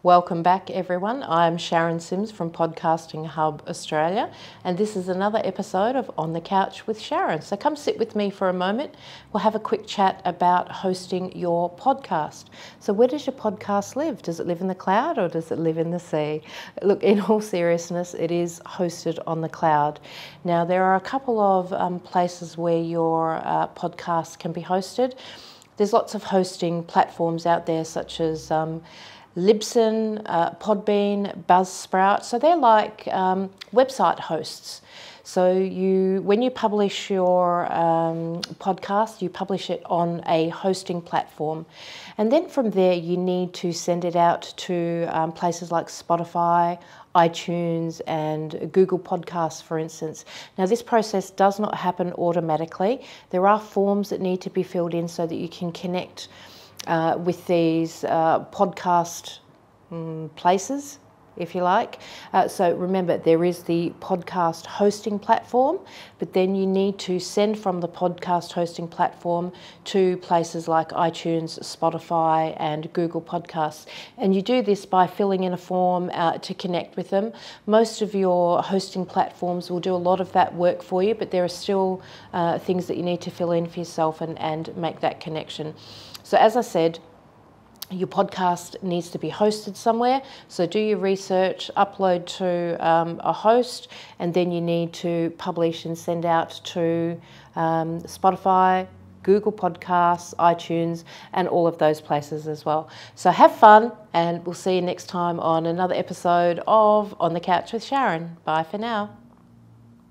Welcome back, everyone. I'm Sharon Sims from Podcasting Hub Australia, and this is another episode of On the Couch with Sharon. So come sit with me for a moment. We'll have a quick chat about hosting your podcast. So where does your podcast live? Does it live in the cloud or does it live in the sea? Look, in all seriousness, it is hosted on the cloud. Now, there are a couple of places where your podcast can be hosted. There's lots of hosting platforms out there, such as Libsyn, Podbean, Buzzsprout. So they're like website hosts. So when you publish your podcast, you publish it on a hosting platform. And then from there, you need to send it out to places like Spotify, iTunes, and Google Podcasts, for instance. Now, this process does not happen automatically. There are forms that need to be filled in so that you can connect with these podcast places, if you like. So remember, there is the podcast hosting platform, but then you need to send from the podcast hosting platform to places like iTunes, Spotify, and Google Podcasts. And you do this by filling in a form to connect with them. Most of your hosting platforms will do a lot of that work for you, but there are still things that you need to fill in for yourself and make that connection. So as I said, your podcast needs to be hosted somewhere. So do your research, upload to a host, and then you need to publish and send out to Spotify, Google Podcasts, iTunes, and all of those places as well. So have fun, and we'll see you next time on another episode of On the Couch with Sharon. Bye for now.